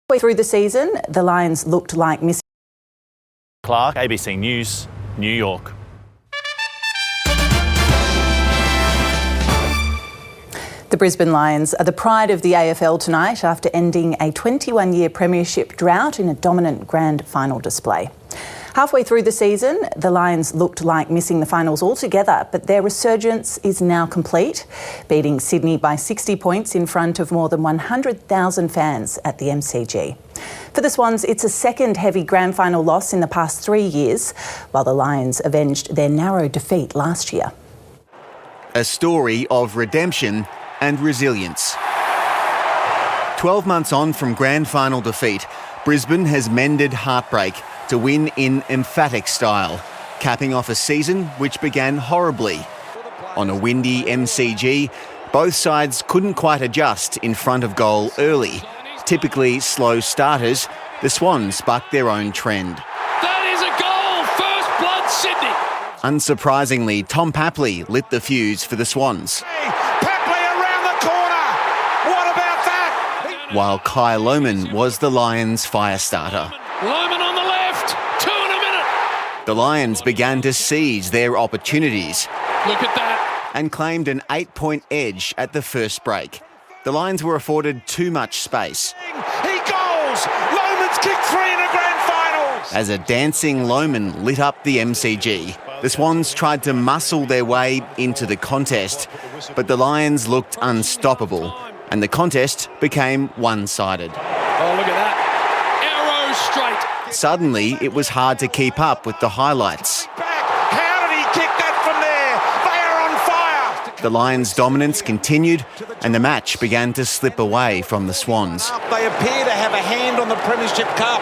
Halfway through the season, the Lions looked like missing. Clark, ABC News, New York. The Brisbane Lions are the pride of the AFL tonight after ending a 21-year premiership drought in a dominant grand final display. Halfway through the season, the Lions looked like missing the finals altogether, but their resurgence is now complete, beating Sydney by 60 points in front of more than 100,000 fans at the MCG. For the Swans, it's a second heavy grand final loss in the past 3 years, while the Lions avenged their narrow defeat last year. A story of redemption and resilience. 12 months on from grand final defeat, Brisbane has mended heartbreak to win in emphatic style, capping off a season which began horribly. On a windy MCG, both sides couldn't quite adjust in front of goal early. Typically slow starters, the Swans bucked their own trend. That is a goal! First blood, Sydney! Unsurprisingly, Tom Papley lit the fuse for the Swans. Papley around the corner! What about that? While Kai Lohmann was the Lions' fire starter. Lohmann on the left! 2 in a minute! The Lions began to seize their opportunities Look at that! and claimed an 8-point edge at the first break. The Lions were afforded too much space. He goals! Lohmann's kicked 3 in a grand final! As a dancing Lohmann lit up the MCG, the Swans tried to muscle their way into the contest, but the Lions looked unstoppable, and the contest became one-sided. Oh, look at that. Arrow straight. Suddenly, it was hard to keep up with the highlights. Back. How did he kick that from there? They are on fire. The Lions' dominance continued, and the match began to slip away from the Swans. They appear to have a hand on the Premiership Cup.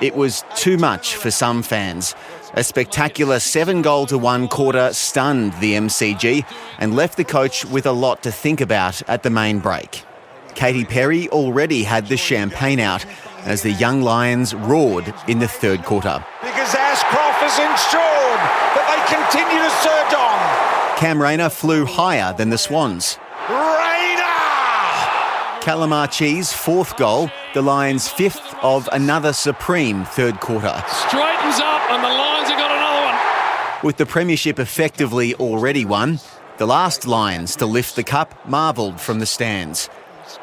It was too much for some fans. A spectacular 7-goal-to-1 quarter stunned the MCG and left the coach with a lot to think about at the main break. Katy Perry already had the champagne out as the young Lions roared in the third quarter. Because Ashcroft has ensured that they continue to surge on. Cam Rayner flew higher than the Swans. Rayner! Calamarchi's fourth goal, the Lions' fifth of another supreme third quarter. Straightens up and the Lions have got another one. With the premiership effectively already won, the last Lions to lift the cup marvelled from the stands.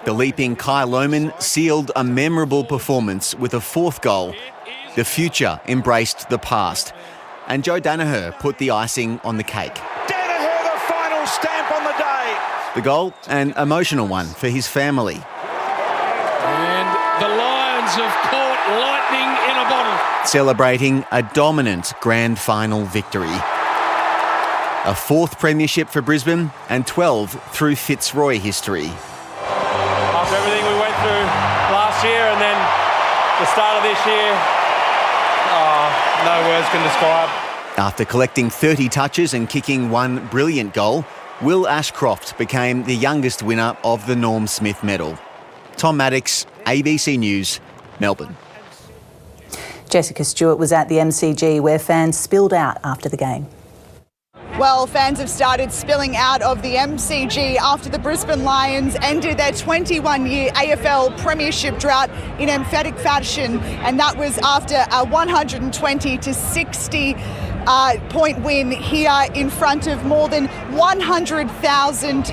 The leaping Kai Lohmann sealed a memorable performance with a fourth goal. The future embraced the past, and Joe Daniher put the icing on the cake. Daniher, the final stamp on the day. The goal, an emotional one for his family. And the Lions have caught lightning in a bottle. Celebrating a dominant grand final victory. A fourth premiership for Brisbane and 12 through Fitzroy history. After everything we went through last year and then the start of this year, no words can describe. After collecting 30 touches and kicking one brilliant goal, Will Ashcroft became the youngest winner of the Norm Smith medal. Tom Maddox, ABC News, Melbourne. Jessica Stewart was at the MCG where fans spilled out after the game. Well, fans have started spilling out of the MCG after the Brisbane Lions ended their 21-year AFL premiership drought in emphatic fashion, and that was after a 120 to 60 point win here in front of more than 100,000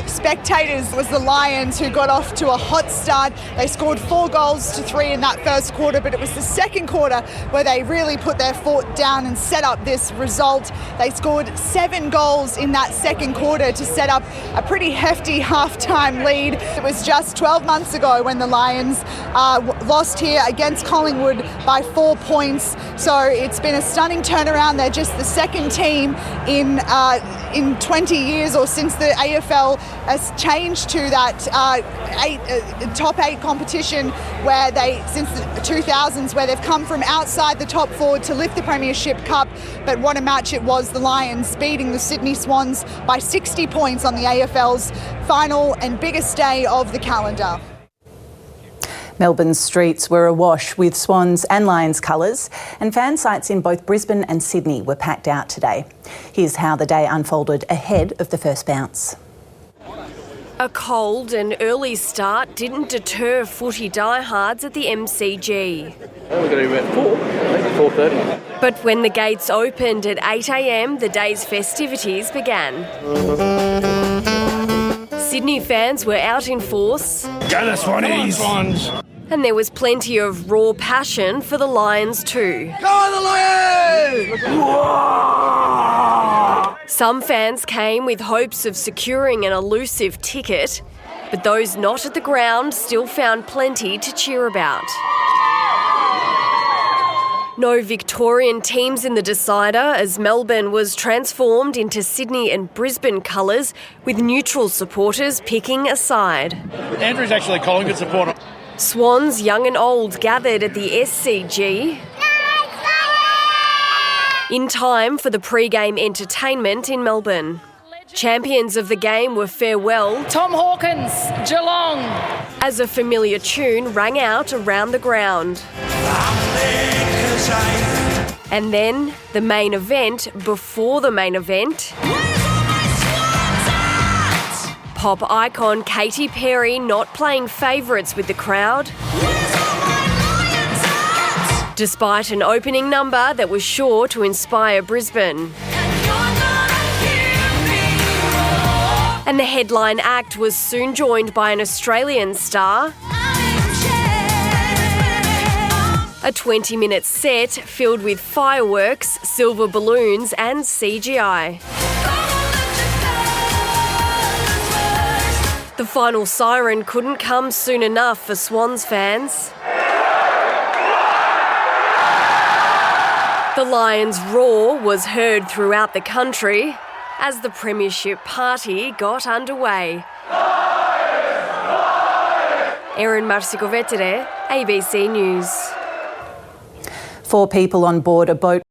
spectators. It was the Lions who got off to a hot start. They scored 4 goals to 3 in that first quarter, but it was the second quarter where they really put their foot down and set up this result. They scored 7 goals in that second quarter to set up a pretty hefty halftime lead. It was just 12 months ago when the Lions lost here against Collingwood by 4 points. So it's been a stunning turnaround. They're just the second team in 20 years or since the AFL has changed to that top 8 competition where since the 2000s, where they've come from outside the top 4 to lift the Premiership Cup. But what a match it was, the Lions beating the Sydney Swans by 60 points on the AFL's final and biggest day of the calendar. Melbourne's streets were awash with Swans and Lions colours, and fan sites in both Brisbane and Sydney were packed out today. Here's how the day unfolded ahead of the first bounce. A cold and early start didn't deter footy diehards at the MCG. We're going to be about 4, maybe 4:30. But when the gates opened at 8 a.m, the day's festivities began. Sydney fans were out in force. Go the Swannies! And there was plenty of raw passion for the Lions too. Go on the Lions! Some fans came with hopes of securing an elusive ticket, but those not at the ground still found plenty to cheer about. No Victorian teams in the decider as Melbourne was transformed into Sydney and Brisbane colours, with neutral supporters picking a side. Andrew's actually a Collingwood supporter. Swans, young and old, gathered at the SCG in time for the pre-game entertainment in Melbourne. Champions of the game were Farewell, Tom Hawkins, Geelong, as a familiar tune rang out around the ground. And then the main event before the main event. Pop icon Katy Perry not playing favourites with the crowd, despite an opening number that was sure to inspire Brisbane. And the headline act was soon joined by an Australian star. A 20-minute set filled with fireworks, silver balloons and CGI. The final siren couldn't come soon enough for Swans fans. The Lions' roar was heard throughout the country as the premiership party got underway. Erin Marsicovetere, ABC News. 4 people on board a boat